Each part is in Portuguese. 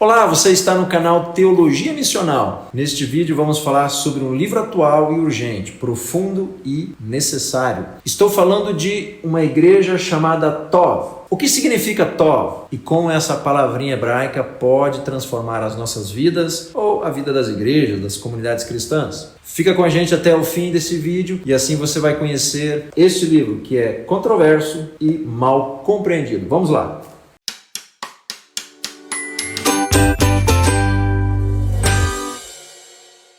Olá, você está no canal Teologia Missional. Neste vídeo vamos falar sobre um livro atual e urgente, profundo e necessário. Estou falando de uma igreja chamada Tov. O que significa Tov? E como essa palavrinha hebraica pode transformar as nossas vidas ou a vida das igrejas, das comunidades cristãs? Fica com a gente até o fim desse vídeo e assim você vai conhecer este livro que é controverso e mal compreendido. Vamos lá!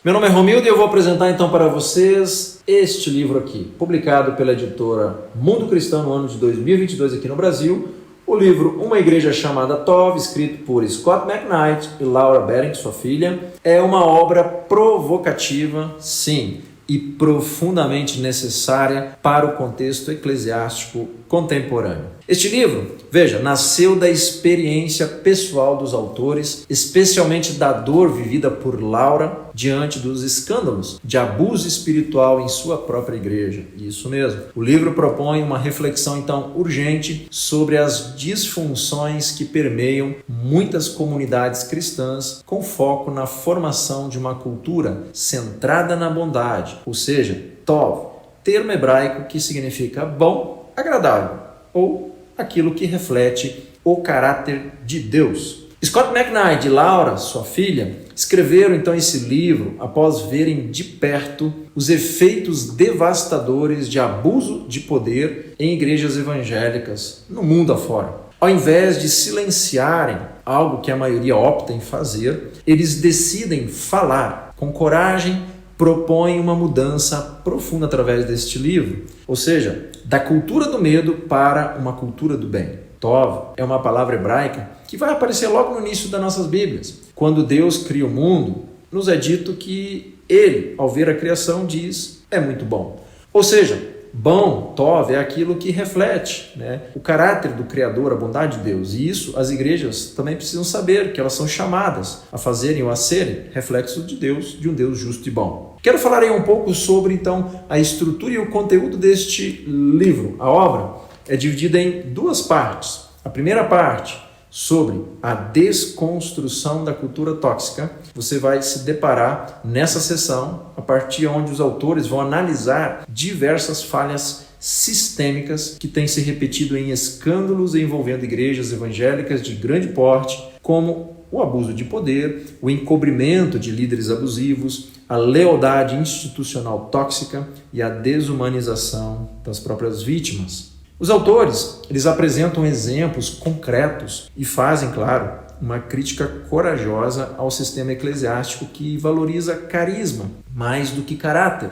Meu nome é Romildo e eu vou apresentar então para vocês este livro aqui, publicado pela editora Mundo Cristão no ano de 2022 aqui no Brasil. O livro Uma Igreja Chamada Tov, escrito por Scott McKnight e Laura Bering, sua filha, é uma obra provocativa, sim, e profundamente necessária para o contexto eclesiástico contemporâneo. Este livro, veja, nasceu da experiência pessoal dos autores, especialmente da dor vivida por Laura diante dos escândalos de abuso espiritual em sua própria igreja. Isso mesmo. O livro propõe uma reflexão então urgente sobre as disfunções que permeiam muitas comunidades cristãs com foco na formação de uma cultura centrada na bondade, ou seja, Tov, termo hebraico que significa bom, agradável, ou aquilo que reflete o caráter de Deus. Scott McKnight e Laura, sua filha, escreveram então esse livro após verem de perto os efeitos devastadores de abuso de poder em igrejas evangélicas no mundo afora. Ao invés de silenciarem algo que a maioria opta em fazer, eles decidem falar com coragem, propõem uma mudança profunda através deste livro, ou seja, da cultura do medo para uma cultura do bem. Tov é uma palavra hebraica que vai aparecer logo no início das nossas Bíblias. Quando Deus cria o mundo, nos é dito que Ele, ao ver a criação, diz, é muito bom. Ou seja, bom, Tov, é aquilo que reflete, o caráter do Criador, a bondade de Deus. E isso as igrejas também precisam saber, que elas são chamadas a fazerem ou a serem reflexo de Deus, de um Deus justo e bom. Quero falar aí um pouco sobre, então, a estrutura e o conteúdo deste livro. A obra é dividida em duas partes. A primeira parte, sobre a desconstrução da cultura tóxica, você vai se deparar nessa sessão, a partir onde os autores vão analisar diversas falhas sistêmicas que têm se repetido em escândalos envolvendo igrejas evangélicas de grande porte, como o abuso de poder, o encobrimento de líderes abusivos, a lealdade institucional tóxica e a desumanização das próprias vítimas. Os autores, eles apresentam exemplos concretos e fazem, claro, uma crítica corajosa ao sistema eclesiástico que valoriza carisma mais do que caráter,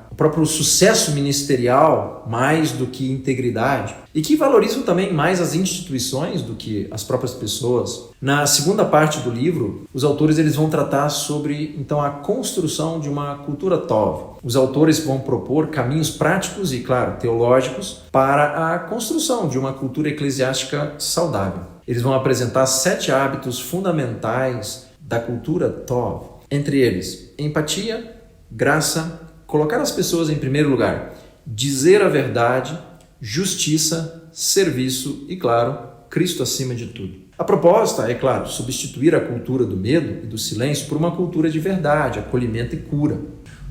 o próprio sucesso ministerial mais do que integridade e que valorizam também mais as instituições do que as próprias pessoas. Na segunda parte do livro, os autores eles vão tratar sobre então a construção de uma cultura Tov. Os autores vão propor caminhos práticos e, claro, teológicos para a construção de uma cultura eclesiástica saudável. Eles vão apresentar 7 hábitos fundamentais da cultura Tov. Entre eles, empatia, graça, colocar as pessoas em primeiro lugar, dizer a verdade, justiça, serviço e, claro, Cristo acima de tudo. A proposta é, claro, substituir a cultura do medo e do silêncio por uma cultura de verdade, acolhimento e cura.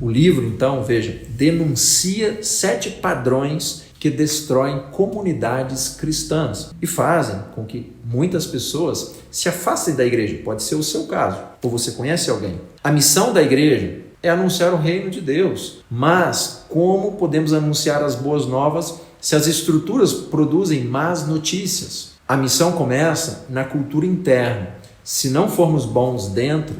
O livro, então, veja, denuncia 7 padrões que destroem comunidades cristãs e fazem com que muitas pessoas se afastem da igreja. Pode ser o seu caso, ou você conhece alguém. A missão da igreja é anunciar o reino de Deus. Mas como podemos anunciar as boas novas se as estruturas produzem más notícias? A missão começa na cultura interna. Se não formos bons dentro,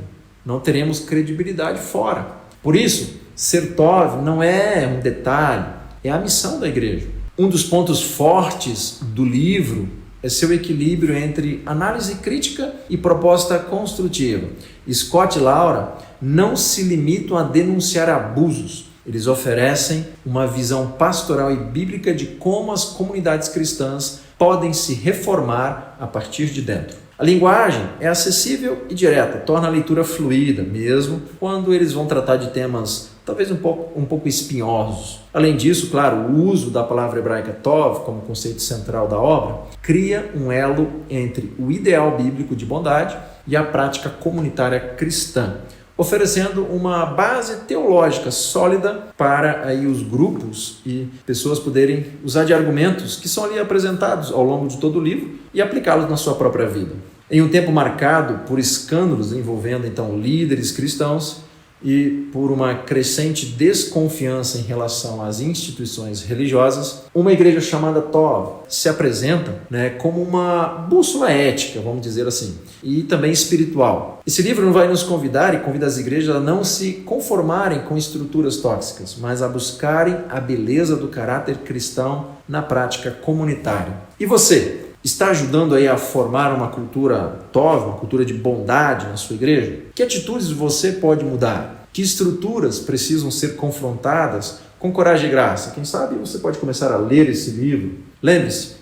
não teremos credibilidade fora. Por isso, ser Tov não é um detalhe, é a missão da igreja. Um dos pontos fortes do livro é seu equilíbrio entre análise crítica e proposta construtiva. Scott e Laura não se limitam a denunciar abusos. Eles oferecem uma visão pastoral e bíblica de como as comunidades cristãs podem se reformar a partir de dentro. A linguagem é acessível e direta, torna a leitura fluida, mesmo quando eles vão tratar de temas talvez um pouco espinhosos. Além disso, claro, o uso da palavra hebraica tov como conceito central da obra cria um elo entre o ideal bíblico de bondade e a prática comunitária cristã, oferecendo uma base teológica sólida para aí os grupos e pessoas poderem usar de argumentos que são ali apresentados ao longo de todo o livro e aplicá-los na sua própria vida. Em um tempo marcado por escândalos envolvendo então líderes cristãos e por uma crescente desconfiança em relação às instituições religiosas, uma igreja chamada Tov se apresenta como uma bússola ética, vamos dizer assim, e também espiritual. Esse livro vai nos convidar e convida as igrejas a não se conformarem com estruturas tóxicas, mas a buscarem a beleza do caráter cristão na prática comunitária. E você? Está ajudando aí a formar uma cultura Tov, uma cultura de bondade na sua igreja? Que atitudes você pode mudar? Que estruturas precisam ser confrontadas com coragem e graça? Quem sabe você pode começar a ler esse livro. Lembre-se,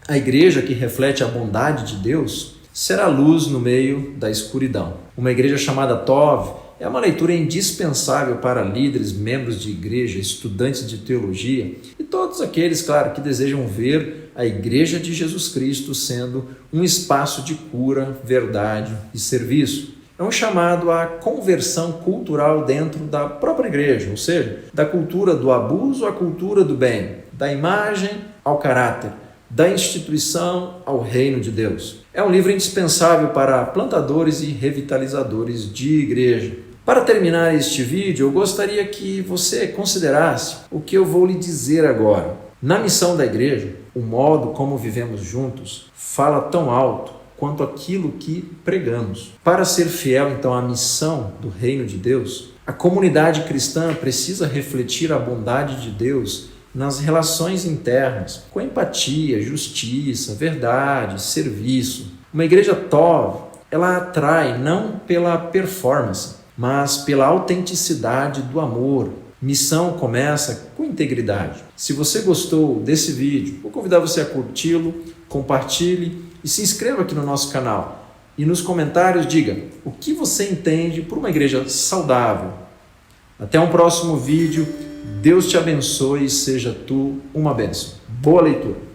a igreja que reflete a bondade de Deus será luz no meio da escuridão. Uma igreja chamada Tov é uma leitura indispensável para líderes, membros de igreja, estudantes de teologia e todos aqueles, claro, que desejam ver a Igreja de Jesus Cristo sendo um espaço de cura, verdade e serviço. É um chamado à conversão cultural dentro da própria igreja, ou seja, da cultura do abuso à cultura do bem, da imagem ao caráter, da instituição ao reino de Deus. É um livro indispensável para plantadores e revitalizadores de igreja. Para terminar este vídeo, eu gostaria que você considerasse o que eu vou lhe dizer agora. Na missão da igreja, o modo como vivemos juntos fala tão alto quanto aquilo que pregamos. Para ser fiel, então, à missão do reino de Deus, a comunidade cristã precisa refletir a bondade de Deus nas relações internas, com empatia, justiça, verdade, serviço. Uma igreja Tov, ela atrai não pela performance, mas pela autenticidade do amor. Missão começa com integridade. Se você gostou desse vídeo, vou convidar você a curti-lo, compartilhe e se inscreva aqui no nosso canal. E nos comentários diga o que você entende por uma igreja saudável. Até um próximo vídeo. Deus te abençoe e seja tu uma bênção. Boa leitura!